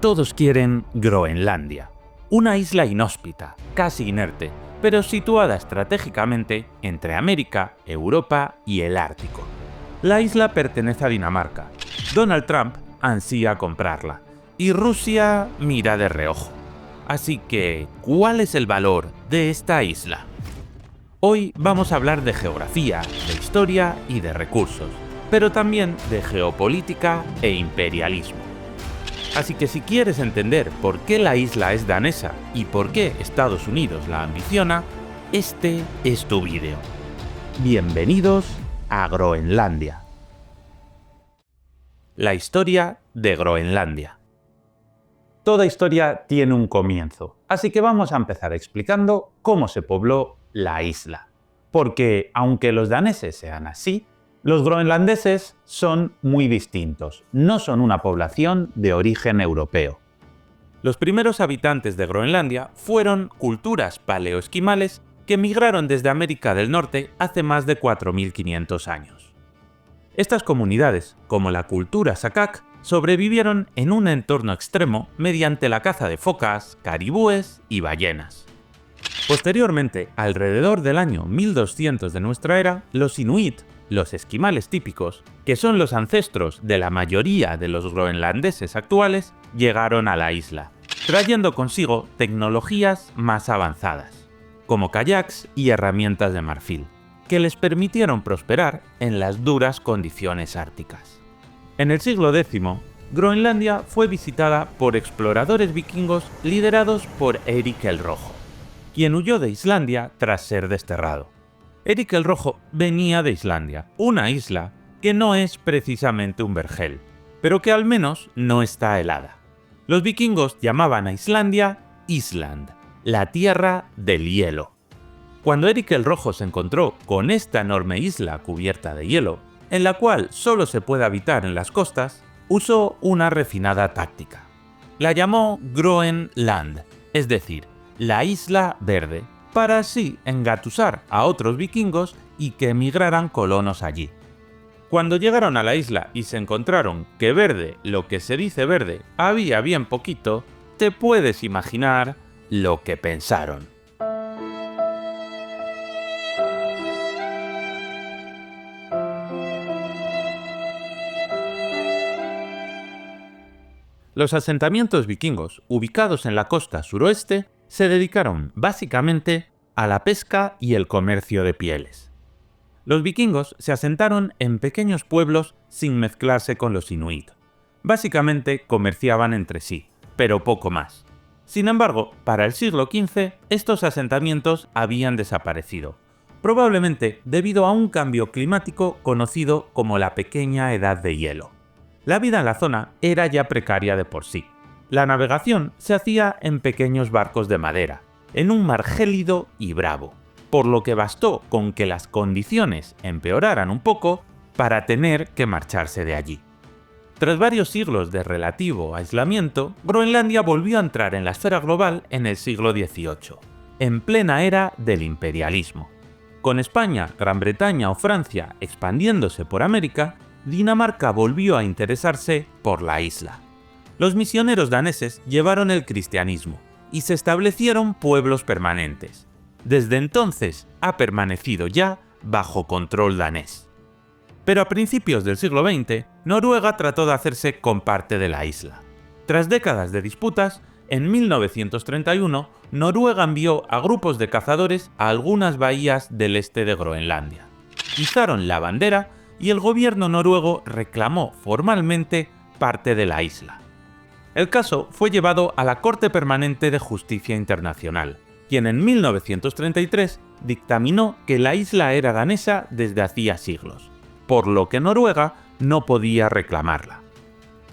Todos quieren Groenlandia, una isla inhóspita, casi inerte, pero situada estratégicamente entre América, Europa y el Ártico. La isla pertenece a Dinamarca. Donald Trump ansía comprarla y Rusia mira de reojo. Así que, ¿cuál es el valor de esta isla? Hoy vamos a hablar de geografía, de historia y de recursos, pero también de geopolítica e imperialismo. Así que si quieres entender por qué la isla es danesa y por qué Estados Unidos la ambiciona, este es tu vídeo. Bienvenidos a Groenlandia. La historia de Groenlandia. Toda historia tiene un comienzo, así que vamos a empezar explicando cómo se pobló la isla. Porque, aunque los daneses sean así, los groenlandeses son muy distintos, no son una población de origen europeo. Los primeros habitantes de Groenlandia fueron culturas paleoesquimales que migraron desde América del Norte hace más de 4.500 años. Estas comunidades, como la cultura Sakak, sobrevivieron en un entorno extremo mediante la caza de focas, caribúes y ballenas. Posteriormente, alrededor del año 1200 de nuestra era, los inuit, los esquimales típicos, que son los ancestros de la mayoría de los groenlandeses actuales, llegaron a la isla, trayendo consigo tecnologías más avanzadas, como kayaks y herramientas de marfil, que les permitieron prosperar en las duras condiciones árticas. En el siglo X, Groenlandia fue visitada por exploradores vikingos liderados por Erik el Rojo, quien huyó de Islandia tras ser desterrado. Erik el Rojo venía de Islandia, una isla que no es precisamente un vergel, pero que al menos no está helada. Los vikingos llamaban a Islandia Island, la tierra del hielo. Cuando Erik el Rojo se encontró con esta enorme isla cubierta de hielo, en la cual solo se puede habitar en las costas, usó una refinada táctica. La llamó Groenland, es decir, la isla verde, para así engatusar a otros vikingos y que emigraran colonos allí. Cuando llegaron a la isla y se encontraron que verde, lo que se dice verde, había bien poquito, te puedes imaginar lo que pensaron. Los asentamientos vikingos, ubicados en la costa suroeste, se dedicaron básicamente a la pesca y el comercio de pieles. Los vikingos se asentaron en pequeños pueblos sin mezclarse con los inuit. Básicamente comerciaban entre sí, pero poco más. Sin embargo, para el siglo XV, estos asentamientos habían desaparecido, probablemente debido a un cambio climático conocido como la Pequeña Edad de Hielo. La vida en la zona era ya precaria de por sí. La navegación se hacía en pequeños barcos de madera, en un mar gélido y bravo, por lo que bastó con que las condiciones empeoraran un poco para tener que marcharse de allí. Tras varios siglos de relativo aislamiento, Groenlandia volvió a entrar en la esfera global en el siglo XVIII, en plena era del imperialismo. Con España, Gran Bretaña o Francia expandiéndose por América, Dinamarca volvió a interesarse por la isla. Los misioneros daneses llevaron el cristianismo y se establecieron pueblos permanentes. Desde entonces ha permanecido ya bajo control danés. Pero a principios del siglo XX, Noruega trató de hacerse con parte de la isla. Tras décadas de disputas, en 1931, Noruega envió a grupos de cazadores a algunas bahías del este de Groenlandia. Izaron la bandera y el gobierno noruego reclamó formalmente parte de la isla. El caso fue llevado a la Corte Permanente de Justicia Internacional, quien en 1933 dictaminó que la isla era danesa desde hacía siglos, por lo que Noruega no podía reclamarla.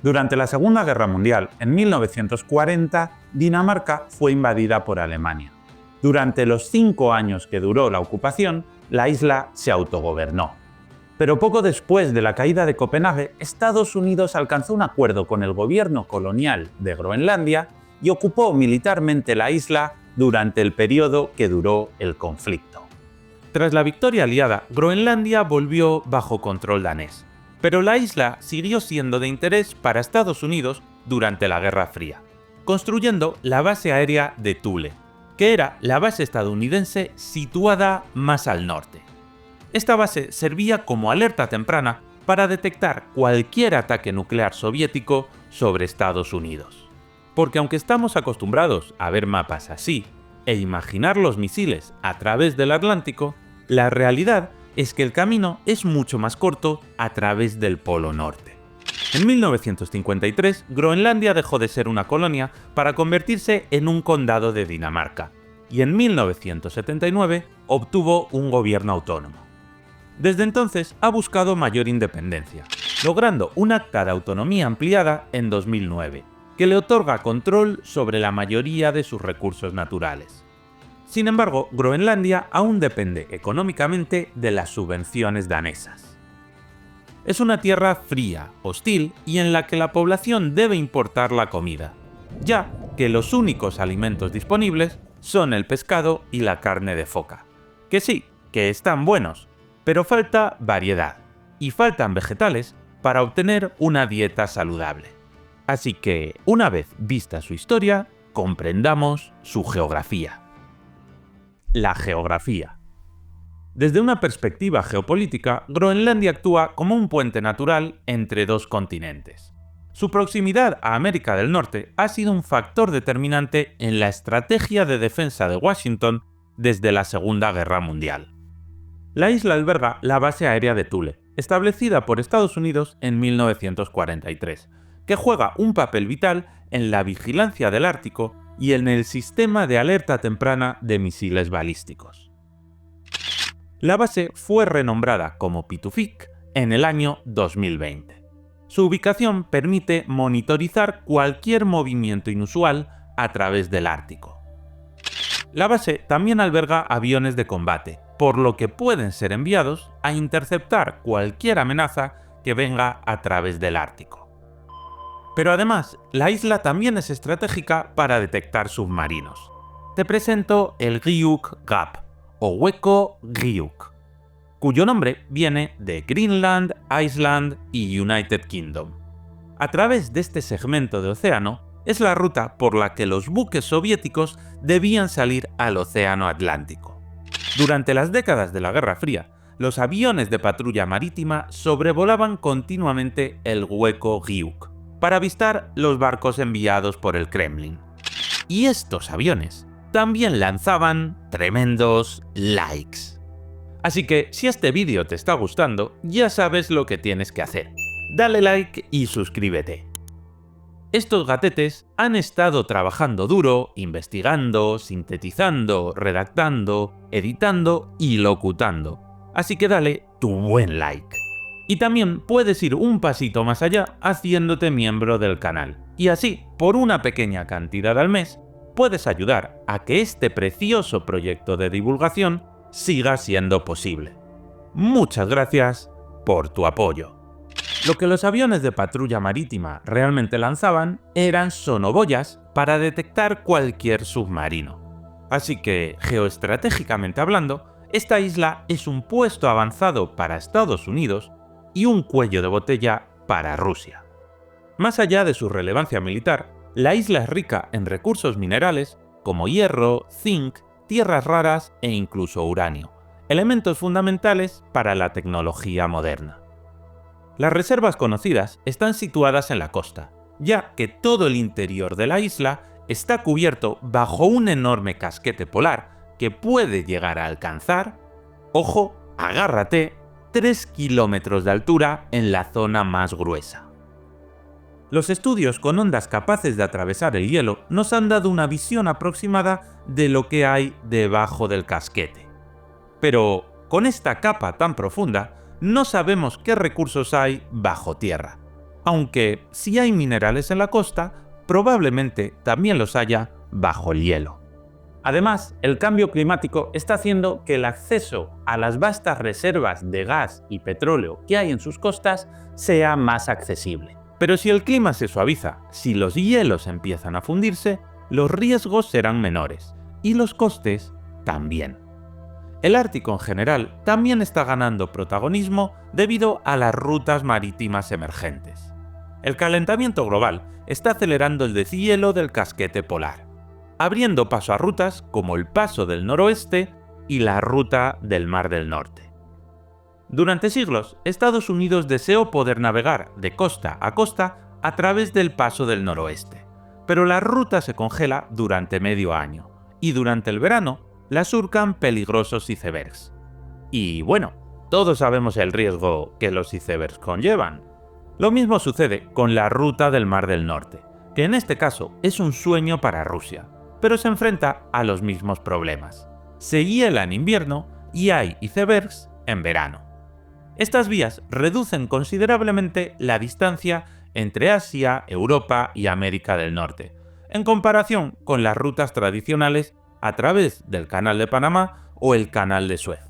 Durante la Segunda Guerra Mundial, en 1940, Dinamarca fue invadida por Alemania. Durante los 5 años que duró la ocupación, la isla se autogobernó. Pero poco después de la caída de Copenhague, Estados Unidos alcanzó un acuerdo con el gobierno colonial de Groenlandia y ocupó militarmente la isla durante el periodo que duró el conflicto. Tras la victoria aliada, Groenlandia volvió bajo control danés, pero la isla siguió siendo de interés para Estados Unidos durante la Guerra Fría, construyendo la base aérea de Thule, que era la base estadounidense situada más al norte. Esta base servía como alerta temprana para detectar cualquier ataque nuclear soviético sobre Estados Unidos. Porque aunque estamos acostumbrados a ver mapas así e imaginar los misiles a través del Atlántico, la realidad es que el camino es mucho más corto a través del Polo Norte. En 1953, Groenlandia dejó de ser una colonia para convertirse en un condado de Dinamarca, y en 1979 obtuvo un gobierno autónomo. Desde entonces ha buscado mayor independencia, logrando un acta de autonomía ampliada en 2009, que le otorga control sobre la mayoría de sus recursos naturales. Sin embargo, Groenlandia aún depende económicamente de las subvenciones danesas. Es una tierra fría, hostil y en la que la población debe importar la comida, ya que los únicos alimentos disponibles son el pescado y la carne de foca, que sí, que están buenos, pero falta variedad, y faltan vegetales para obtener una dieta saludable. Así que, una vez vista su historia, comprendamos su geografía. La geografía. Desde una perspectiva geopolítica, Groenlandia actúa como un puente natural entre dos continentes. Su proximidad a América del Norte ha sido un factor determinante en la estrategia de defensa de Washington desde la Segunda Guerra Mundial. La isla alberga la base aérea de Thule, establecida por Estados Unidos en 1943, que juega un papel vital en la vigilancia del Ártico y en el sistema de alerta temprana de misiles balísticos. La base fue renombrada como Pituffik en el año 2020. Su ubicación permite monitorizar cualquier movimiento inusual a través del Ártico. La base también alberga aviones de combate, por lo que pueden ser enviados a interceptar cualquier amenaza que venga a través del Ártico. Pero además, la isla también es estratégica para detectar submarinos. Te presento el Ryuk Gap, o hueco Ryuk, cuyo nombre viene de Greenland, Iceland y United Kingdom. A través de este segmento de océano, es la ruta por la que los buques soviéticos debían salir al océano Atlántico. Durante las décadas de la Guerra Fría, los aviones de patrulla marítima sobrevolaban continuamente el hueco Ryuk para avistar los barcos enviados por el Kremlin. Y estos aviones también lanzaban tremendos likes. Así que si este vídeo te está gustando, ya sabes lo que tienes que hacer. Dale like y suscríbete. Estos gatetes han estado trabajando duro, investigando, sintetizando, redactando, editando y locutando. Así que dale tu buen like. Y también puedes ir un pasito más allá haciéndote miembro del canal. Y así, por una pequeña cantidad al mes, puedes ayudar a que este precioso proyecto de divulgación siga siendo posible. Muchas gracias por tu apoyo. Lo que los aviones de patrulla marítima realmente lanzaban eran sonoboyas para detectar cualquier submarino. Así que, geoestratégicamente hablando, esta isla es un puesto avanzado para Estados Unidos y un cuello de botella para Rusia. Más allá de su relevancia militar, la isla es rica en recursos minerales como hierro, zinc, tierras raras e incluso uranio, elementos fundamentales para la tecnología moderna. Las reservas conocidas están situadas en la costa, ya que todo el interior de la isla está cubierto bajo un enorme casquete polar que puede llegar a alcanzar, ojo, agárrate, 3 kilómetros de altura en la zona más gruesa. Los estudios con ondas capaces de atravesar el hielo nos han dado una visión aproximada de lo que hay debajo del casquete. Pero con esta capa tan profunda, no sabemos qué recursos hay bajo tierra, aunque si hay minerales en la costa, probablemente también los haya bajo el hielo. Además, el cambio climático está haciendo que el acceso a las vastas reservas de gas y petróleo que hay en sus costas sea más accesible. Pero si el clima se suaviza, si los hielos empiezan a fundirse, los riesgos serán menores, y los costes también. El Ártico en general también está ganando protagonismo debido a las rutas marítimas emergentes. El calentamiento global está acelerando el deshielo del casquete polar, abriendo paso a rutas como el Paso del Noroeste y la Ruta del Mar del Norte. Durante siglos, Estados Unidos deseó poder navegar de costa a costa a través del Paso del Noroeste, pero la ruta se congela durante medio año, y durante el verano la surcan peligrosos icebergs. Y bueno, todos sabemos el riesgo que los icebergs conllevan. Lo mismo sucede con la Ruta del Mar del Norte, que en este caso es un sueño para Rusia, pero se enfrenta a los mismos problemas. Se hiela en invierno y hay icebergs en verano. Estas vías reducen considerablemente la distancia entre Asia, Europa y América del Norte, en comparación con las rutas tradicionales a través del Canal de Panamá o el Canal de Suez.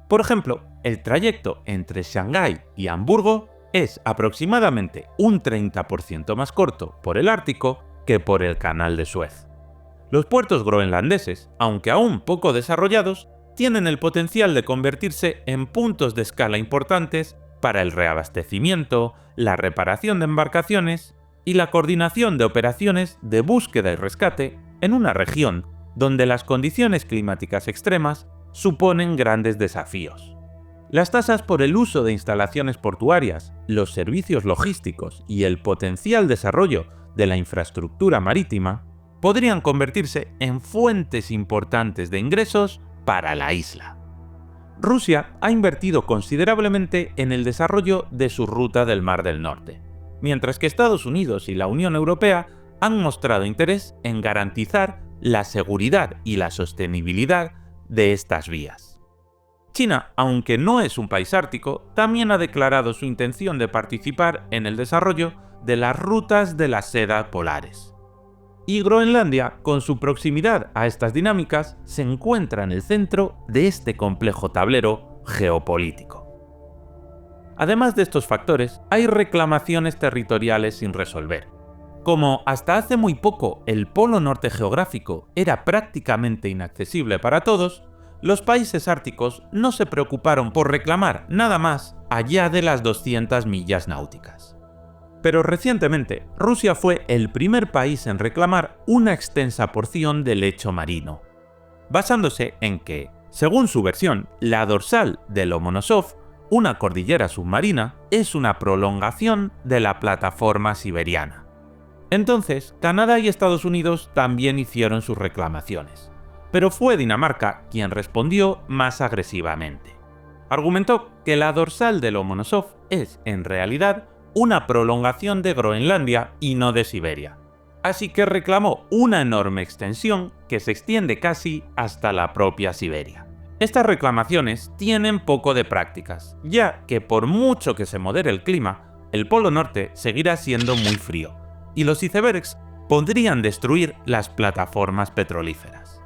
Por ejemplo, el trayecto entre Shanghái y Hamburgo es aproximadamente un 30% más corto por el Ártico que por el Canal de Suez. Los puertos groenlandeses, aunque aún poco desarrollados, tienen el potencial de convertirse en puntos de escala importantes para el reabastecimiento, la reparación de embarcaciones y la coordinación de operaciones de búsqueda y rescate en una región donde las condiciones climáticas extremas suponen grandes desafíos. Las tasas por el uso de instalaciones portuarias, los servicios logísticos y el potencial desarrollo de la infraestructura marítima podrían convertirse en fuentes importantes de ingresos para la isla. Rusia ha invertido considerablemente en el desarrollo de su ruta del Mar del Norte, mientras que Estados Unidos y la Unión Europea han mostrado interés en garantizar la seguridad y la sostenibilidad de estas vías. China, aunque no es un país ártico, también ha declarado su intención de participar en el desarrollo de las rutas de la seda polares. Y Groenlandia, con su proximidad a estas dinámicas, se encuentra en el centro de este complejo tablero geopolítico. Además de estos factores, hay reclamaciones territoriales sin resolver. Como hasta hace muy poco el polo norte geográfico era prácticamente inaccesible para todos, los países árticos no se preocuparon por reclamar nada más allá de las 200 millas náuticas. Pero recientemente, Rusia fue el primer país en reclamar una extensa porción del lecho marino, basándose en que, según su versión, la dorsal de Lomonosov, una cordillera submarina, es una prolongación de la plataforma siberiana. Entonces, Canadá y Estados Unidos también hicieron sus reclamaciones, pero fue Dinamarca quien respondió más agresivamente. Argumentó que la dorsal de Lomonosov es, en realidad, una prolongación de Groenlandia y no de Siberia, así que reclamó una enorme extensión que se extiende casi hasta la propia Siberia. Estas reclamaciones tienen poco de prácticas, ya que por mucho que se modere el clima, el Polo Norte seguirá siendo muy frío, y los icebergs podrían destruir las plataformas petrolíferas.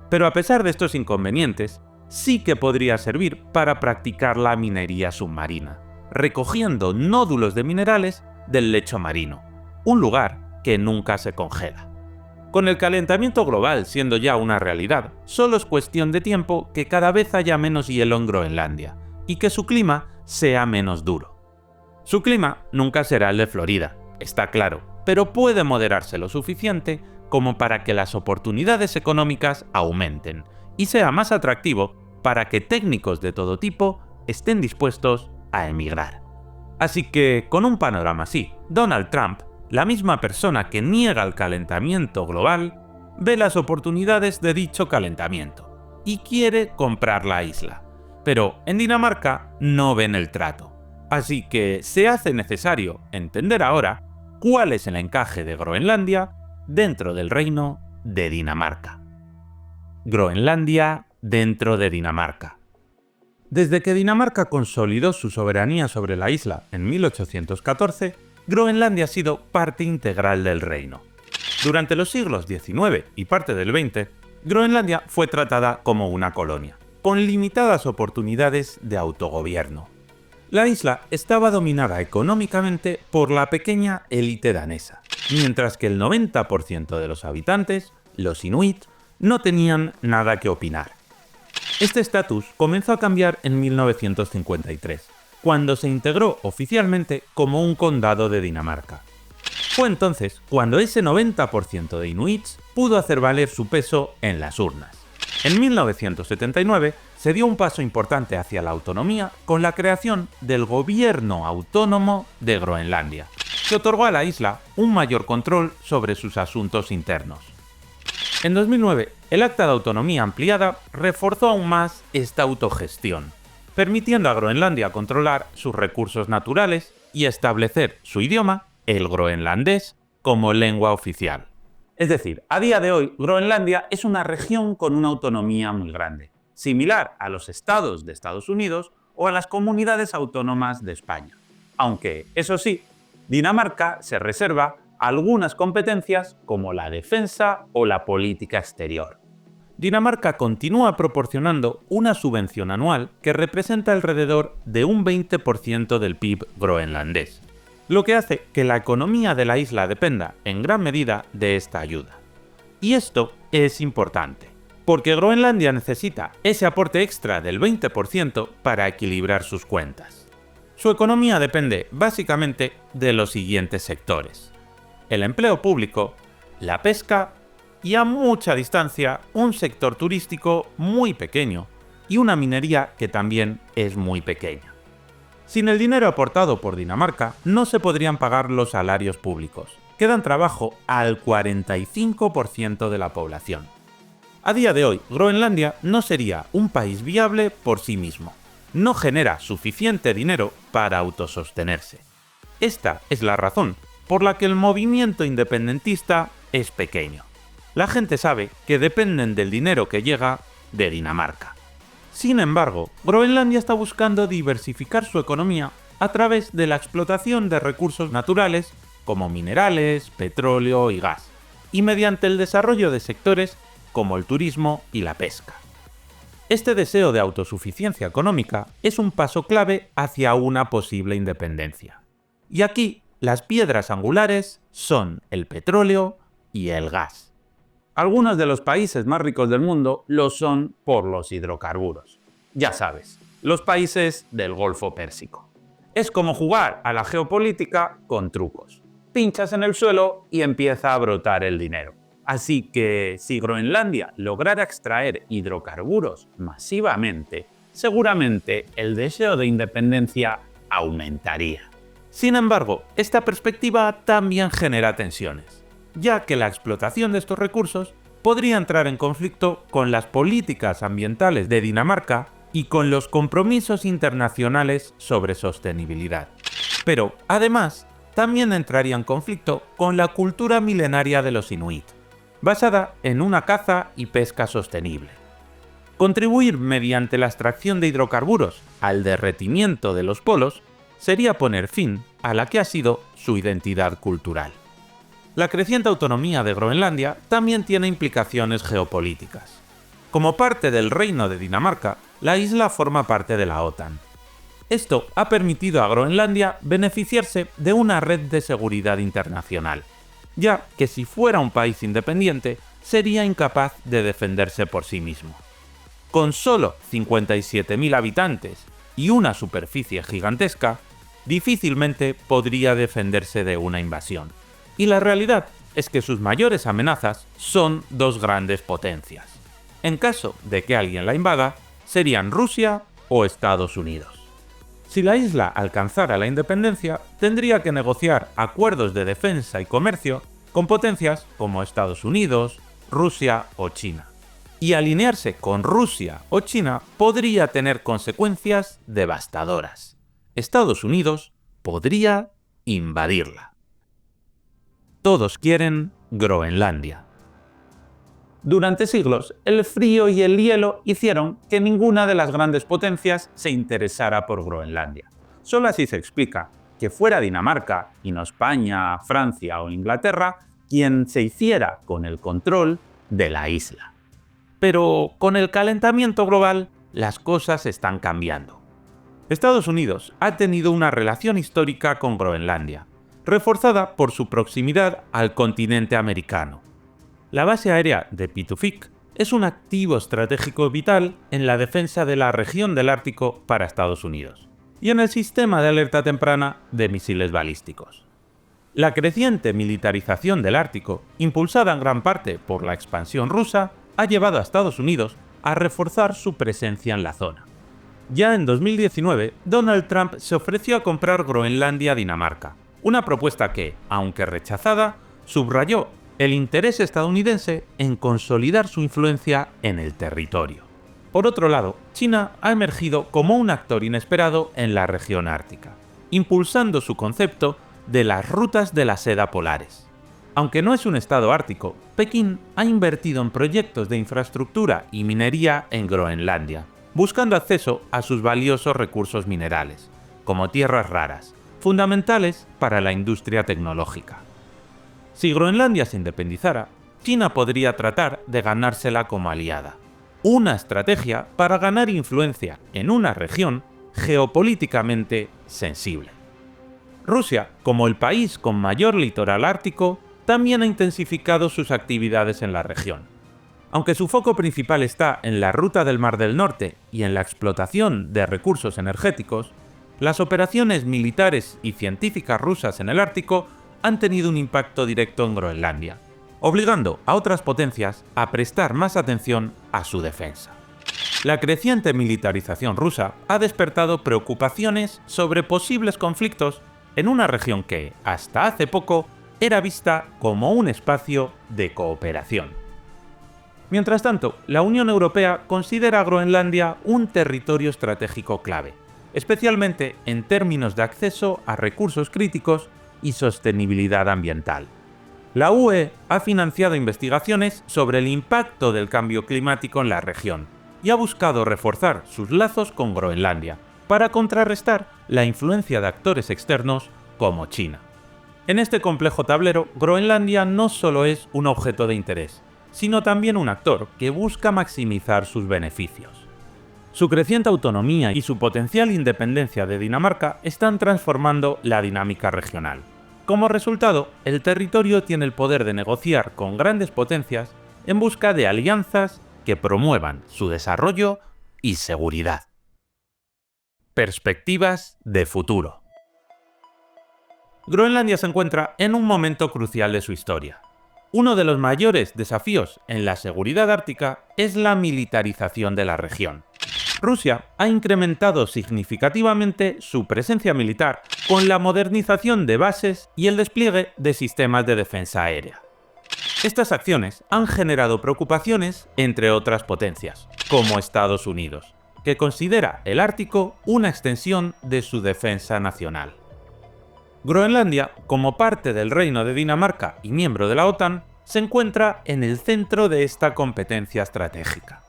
Pero a pesar de estos inconvenientes, sí que podría servir para practicar la minería submarina, recogiendo nódulos de minerales del lecho marino, un lugar que nunca se congela. Con el calentamiento global siendo ya una realidad, solo es cuestión de tiempo que cada vez haya menos hielo en Groenlandia y que su clima sea menos duro. Su clima nunca será el de Florida, está claro, pero puede moderarse lo suficiente como para que las oportunidades económicas aumenten y sea más atractivo para que técnicos de todo tipo estén dispuestos a emigrar. Así que, con un panorama así, Donald Trump, la misma persona que niega el calentamiento global, ve las oportunidades de dicho calentamiento y quiere comprar la isla. Pero en Dinamarca no ven el trato. Así que se hace necesario entender ahora cuál es el encaje de Groenlandia dentro del reino de Dinamarca. Groenlandia dentro de Dinamarca. Desde que Dinamarca consolidó su soberanía sobre la isla en 1814, Groenlandia ha sido parte integral del reino. Durante los siglos XIX y parte del XX, Groenlandia fue tratada como una colonia, con limitadas oportunidades de autogobierno. La isla estaba dominada económicamente por la pequeña élite danesa, mientras que el 90% de los habitantes, los inuit, no tenían nada que opinar. Este estatus comenzó a cambiar en 1953, cuando se integró oficialmente como un condado de Dinamarca. Fue entonces cuando ese 90% de inuits pudo hacer valer su peso en las urnas. En 1979 se dio un paso importante hacia la autonomía con la creación del Gobierno Autónomo de Groenlandia, que otorgó a la isla un mayor control sobre sus asuntos internos. En 2009, el Acta de Autonomía Ampliada reforzó aún más esta autogestión, permitiendo a Groenlandia controlar sus recursos naturales y establecer su idioma, el groenlandés, como lengua oficial. Es decir, a día de hoy, Groenlandia es una región con una autonomía muy grande, similar a los estados de Estados Unidos o a las comunidades autónomas de España. Aunque, eso sí, Dinamarca se reserva algunas competencias como la defensa o la política exterior. Dinamarca continúa proporcionando una subvención anual que representa alrededor de un 20% del PIB groenlandés, lo que hace que la economía de la isla dependa en gran medida de esta ayuda. Y esto es importante, porque Groenlandia necesita ese aporte extra del 20% para equilibrar sus cuentas. Su economía depende básicamente de los siguientes sectores: el empleo público, la pesca y, a mucha distancia, un sector turístico muy pequeño y una minería que también es muy pequeña. Sin el dinero aportado por Dinamarca no se podrían pagar los salarios públicos, que dan trabajo al 45% de la población. A día de hoy, Groenlandia no sería un país viable por sí mismo. No genera suficiente dinero para autosostenerse. Esta es la razón por la que el movimiento independentista es pequeño. La gente sabe que dependen del dinero que llega de Dinamarca. Sin embargo, Groenlandia está buscando diversificar su economía a través de la explotación de recursos naturales como minerales, petróleo y gas, y mediante el desarrollo de sectores como el turismo y la pesca. Este deseo de autosuficiencia económica es un paso clave hacia una posible independencia. Y aquí las piedras angulares son el petróleo y el gas. Algunos de los países más ricos del mundo lo son por los hidrocarburos. Ya sabes, los países del Golfo Pérsico. Es como jugar a la geopolítica con trucos. Pinchas en el suelo y empieza a brotar el dinero. Así que si Groenlandia lograra extraer hidrocarburos masivamente, seguramente el deseo de independencia aumentaría. Sin embargo, esta perspectiva también genera tensiones, ya que la explotación de estos recursos podría entrar en conflicto con las políticas ambientales de Dinamarca y con los compromisos internacionales sobre sostenibilidad. Pero, además, también entraría en conflicto con la cultura milenaria de los inuit, basada en una caza y pesca sostenible. Contribuir mediante la extracción de hidrocarburos al derretimiento de los polos sería poner fin a la que ha sido su identidad cultural. La creciente autonomía de Groenlandia también tiene implicaciones geopolíticas. Como parte del Reino de Dinamarca, la isla forma parte de la OTAN. Esto ha permitido a Groenlandia beneficiarse de una red de seguridad internacional, ya que si fuera un país independiente, sería incapaz de defenderse por sí mismo. Con solo 57.000 habitantes y una superficie gigantesca, difícilmente podría defenderse de una invasión. Y la realidad es que sus mayores amenazas son dos grandes potencias. En caso de que alguien la invada, serían Rusia o Estados Unidos. Si la isla alcanzara la independencia, tendría que negociar acuerdos de defensa y comercio con potencias como Estados Unidos, Rusia o China. Y alinearse con Rusia o China podría tener consecuencias devastadoras. Estados Unidos podría invadirla. Todos quieren Groenlandia. Durante siglos, el frío y el hielo hicieron que ninguna de las grandes potencias se interesara por Groenlandia. Solo así se explica que fuera Dinamarca, y no España, Francia o Inglaterra, quien se hiciera con el control de la isla. Pero con el calentamiento global, las cosas están cambiando. Estados Unidos ha tenido una relación histórica con Groenlandia, reforzada por su proximidad al continente americano. La base aérea de Pituffik es un activo estratégico vital en la defensa de la región del Ártico para Estados Unidos. y en el sistema de alerta temprana de misiles balísticos. La creciente militarización del Ártico, impulsada en gran parte por la expansión rusa, ha llevado a Estados Unidos a reforzar su presencia en la zona. Ya en 2019, Donald Trump se ofreció a comprar Groenlandia a Dinamarca, una propuesta que, aunque rechazada, subrayó el interés estadounidense en consolidar su influencia en el territorio. Por otro lado, China ha emergido como un actor inesperado en la región ártica, impulsando su concepto de las rutas de la seda polares. Aunque no es un estado ártico, Pekín ha invertido en proyectos de infraestructura y minería en Groenlandia, buscando acceso a sus valiosos recursos minerales, como tierras raras, fundamentales para la industria tecnológica. Si Groenlandia se independizara, China podría tratar de ganársela como aliada. Una estrategia para ganar influencia en una región geopolíticamente sensible. Rusia, como el país con mayor litoral ártico, también ha intensificado sus actividades en la región. Aunque su foco principal está en la ruta del Mar del Norte y en la explotación de recursos energéticos, las operaciones militares y científicas rusas en el Ártico han tenido un impacto directo en Groenlandia, obligando a otras potencias a prestar más atención a su defensa. La creciente militarización rusa ha despertado preocupaciones sobre posibles conflictos en una región que, hasta hace poco, era vista como un espacio de cooperación. Mientras tanto, la Unión Europea considera a Groenlandia un territorio estratégico clave, especialmente en términos de acceso a recursos críticos y sostenibilidad ambiental. La UE ha financiado investigaciones sobre el impacto del cambio climático en la región y ha buscado reforzar sus lazos con Groenlandia para contrarrestar la influencia de actores externos como China. En este complejo tablero, Groenlandia no solo es un objeto de interés, sino también un actor que busca maximizar sus beneficios. Su creciente autonomía y su potencial independencia de Dinamarca están transformando la dinámica regional. Como resultado, el territorio tiene el poder de negociar con grandes potencias en busca de alianzas que promuevan su desarrollo y seguridad. Perspectivas de futuro. Groenlandia se encuentra en un momento crucial de su historia. Uno de los mayores desafíos en la seguridad ártica es la militarización de la región. Rusia ha incrementado significativamente su presencia militar con la modernización de bases y el despliegue de sistemas de defensa aérea. Estas acciones han generado preocupaciones entre otras potencias, como Estados Unidos, que considera el Ártico una extensión de su defensa nacional. Groenlandia, como parte del Reino de Dinamarca y miembro de la OTAN, se encuentra en el centro de esta competencia estratégica.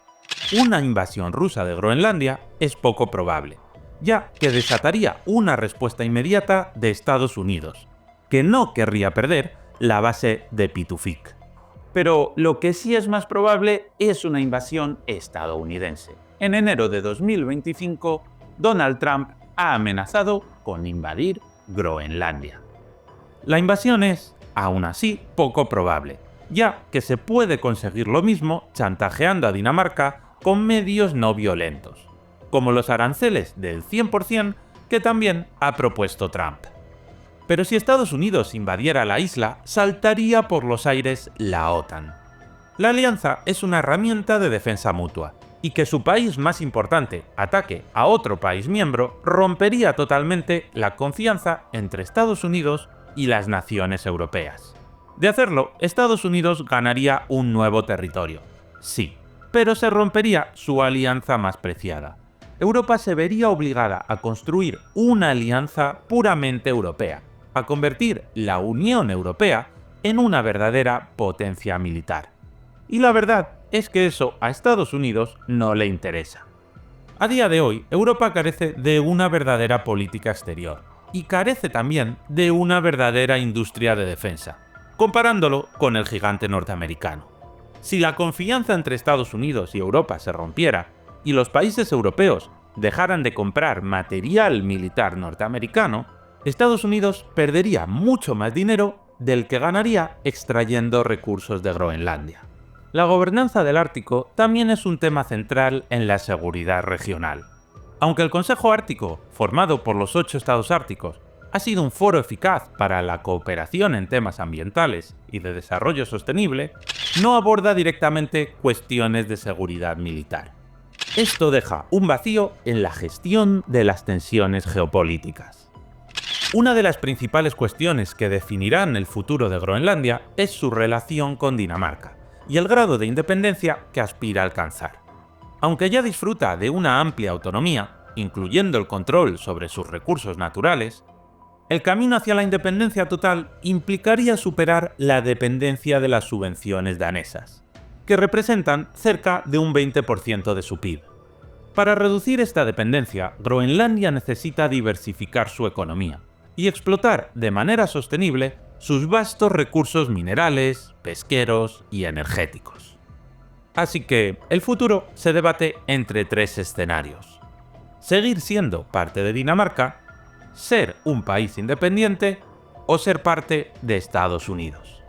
Una invasión rusa de Groenlandia es poco probable, ya que desataría una respuesta inmediata de Estados Unidos, que no querría perder la base de Pitufik. Pero lo que sí es más probable es una invasión estadounidense. En enero de 2025, Donald Trump ha amenazado con invadir Groenlandia. La invasión es, aún así, poco probable, ya que se puede conseguir lo mismo chantajeando a Dinamarca con medios no violentos, como los aranceles del 100% que también ha propuesto Trump. Pero si Estados Unidos invadiera la isla, saltaría por los aires la OTAN. La alianza es una herramienta de defensa mutua, y que su país más importante ataque a otro país miembro rompería totalmente la confianza entre Estados Unidos y las naciones europeas. De hacerlo, Estados Unidos ganaría un nuevo territorio, sí, pero se rompería su alianza más preciada. Europa se vería obligada a construir una alianza puramente europea, a convertir la Unión Europea en una verdadera potencia militar. Y la verdad es que eso a Estados Unidos no le interesa. A día de hoy, Europa carece de una verdadera política exterior y carece también de una verdadera industria de defensa, comparándolo con el gigante norteamericano. Si la confianza entre Estados Unidos y Europa se rompiera y los países europeos dejaran de comprar material militar norteamericano, Estados Unidos perdería mucho más dinero del que ganaría extrayendo recursos de Groenlandia. La gobernanza del Ártico también es un tema central en la seguridad regional. Aunque el Consejo Ártico, formado por los 8 estados árticos, ha sido un foro eficaz para la cooperación en temas ambientales y de desarrollo sostenible, no aborda directamente cuestiones de seguridad militar. Esto deja un vacío en la gestión de las tensiones geopolíticas. Una de las principales cuestiones que definirán el futuro de Groenlandia es su relación con Dinamarca y el grado de independencia que aspira a alcanzar. Aunque ya disfruta de una amplia autonomía, incluyendo el control sobre sus recursos naturales, el camino hacia la independencia total implicaría superar la dependencia de las subvenciones danesas, que representan cerca de un 20% de su PIB. Para reducir esta dependencia, Groenlandia necesita diversificar su economía y explotar de manera sostenible sus vastos recursos minerales, pesqueros y energéticos. Así que el futuro se debate entre 3 escenarios: seguir siendo parte de Dinamarca, ser un país independiente o ser parte de Estados Unidos.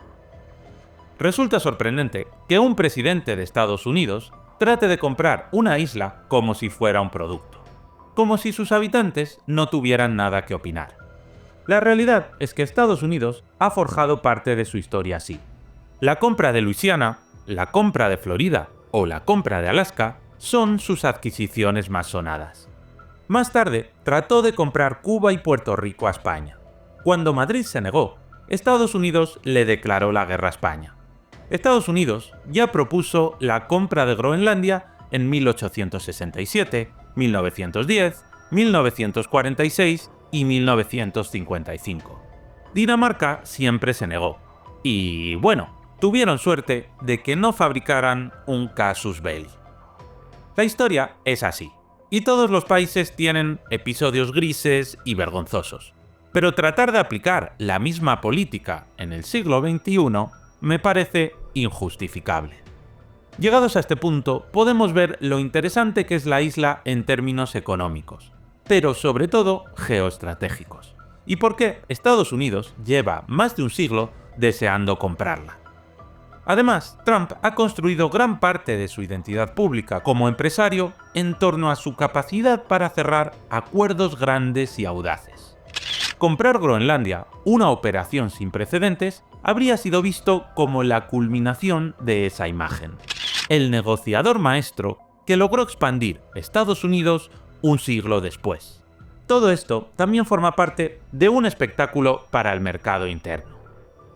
Resulta sorprendente que un presidente de Estados Unidos trate de comprar una isla como si fuera un producto, como si sus habitantes no tuvieran nada que opinar. La realidad es que Estados Unidos ha forjado parte de su historia así. La compra de Luisiana, la compra de Florida o la compra de Alaska son sus adquisiciones más sonadas. Más tarde, trató de comprar Cuba y Puerto Rico a España. Cuando Madrid se negó, Estados Unidos le declaró la guerra a España. Estados Unidos ya propuso la compra de Groenlandia en 1867, 1910, 1946 y 1955. Dinamarca siempre se negó. Y bueno, tuvieron suerte de que no fabricaran un casus belli. La historia es así. Y todos los países tienen episodios grises y vergonzosos. Pero tratar de aplicar la misma política en el siglo XXI me parece injustificable. Llegados a este punto, podemos ver lo interesante que es la isla en términos económicos, pero sobre todo geoestratégicos, y por qué Estados Unidos lleva más de un siglo deseando comprarla. Además, Trump ha construido gran parte de su identidad pública como empresario en torno a su capacidad para cerrar acuerdos grandes y audaces. Comprar Groenlandia, una operación sin precedentes, habría sido visto como la culminación de esa imagen. El negociador maestro que logró expandir Estados Unidos un siglo después. Todo esto también forma parte de un espectáculo para el mercado interno.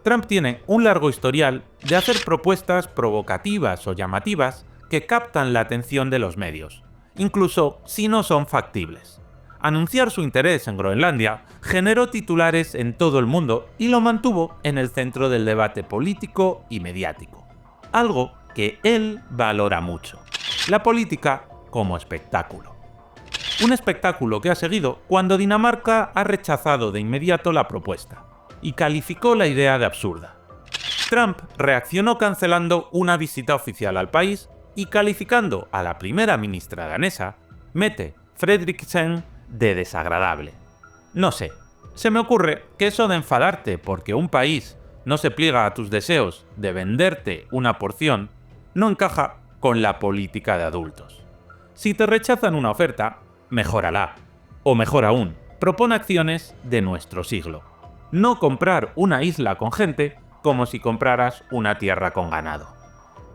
Trump tiene un largo historial de hacer propuestas provocativas o llamativas que captan la atención de los medios, incluso si no son factibles. Anunciar su interés en Groenlandia generó titulares en todo el mundo y lo mantuvo en el centro del debate político y mediático, algo que él valora mucho: la política como espectáculo. Un espectáculo que ha seguido cuando Dinamarca ha rechazado de inmediato la propuesta y calificó la idea de absurda. Trump reaccionó cancelando una visita oficial al país y calificando a la primera ministra danesa, Mette Frederiksen, de desagradable. No sé, se me ocurre que eso de enfadarte porque un país no se pliega a tus deseos de venderte una porción no encaja con la política de adultos. Si te rechazan una oferta, mejórala. O mejor aún, propon acciones de nuestro siglo. No comprar una isla con gente como si compraras una tierra con ganado.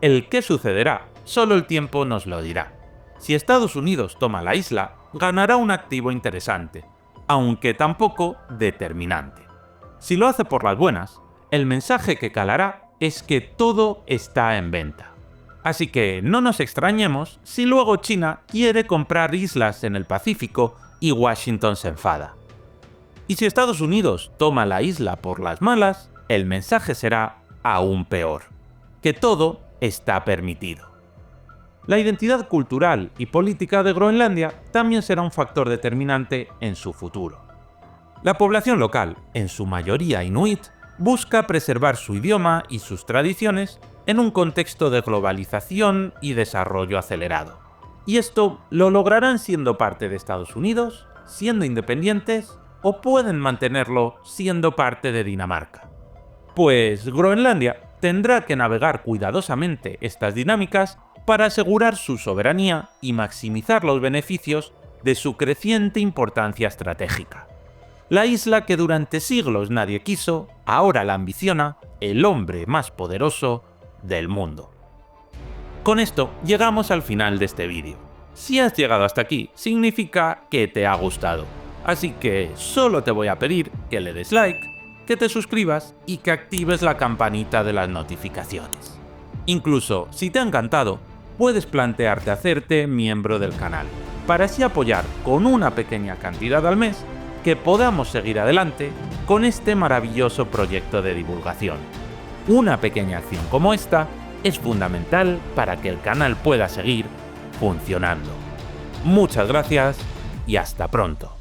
El qué sucederá, solo el tiempo nos lo dirá. Si Estados Unidos toma la isla, ganará un activo interesante, aunque tampoco determinante. Si lo hace por las buenas, el mensaje que calará es que todo está en venta. Así que no nos extrañemos si luego China quiere comprar islas en el Pacífico y Washington se enfada. Y si Estados Unidos toma la isla por las malas, el mensaje será aún peor: que todo está permitido. La identidad cultural y política de Groenlandia también será un factor determinante en su futuro. La población local, en su mayoría inuit, busca preservar su idioma y sus tradiciones en un contexto de globalización y desarrollo acelerado. Y esto lo lograrán siendo parte de Estados Unidos, siendo independientes, o pueden mantenerlo siendo parte de Dinamarca. Pues Groenlandia tendrá que navegar cuidadosamente estas dinámicas para asegurar su soberanía y maximizar los beneficios de su creciente importancia estratégica. La isla que durante siglos nadie quiso, ahora la ambiciona el hombre más poderoso del mundo. Con esto llegamos al final de este vídeo. Si has llegado hasta aquí, significa que te ha gustado. Así que solo te voy a pedir que le des like, que te suscribas y que actives la campanita de las notificaciones. Incluso si te ha encantado, puedes plantearte hacerte miembro del canal, para así apoyar con una pequeña cantidad al mes que podamos seguir adelante con este maravilloso proyecto de divulgación. Una pequeña acción como esta es fundamental para que el canal pueda seguir funcionando. Muchas gracias y hasta pronto.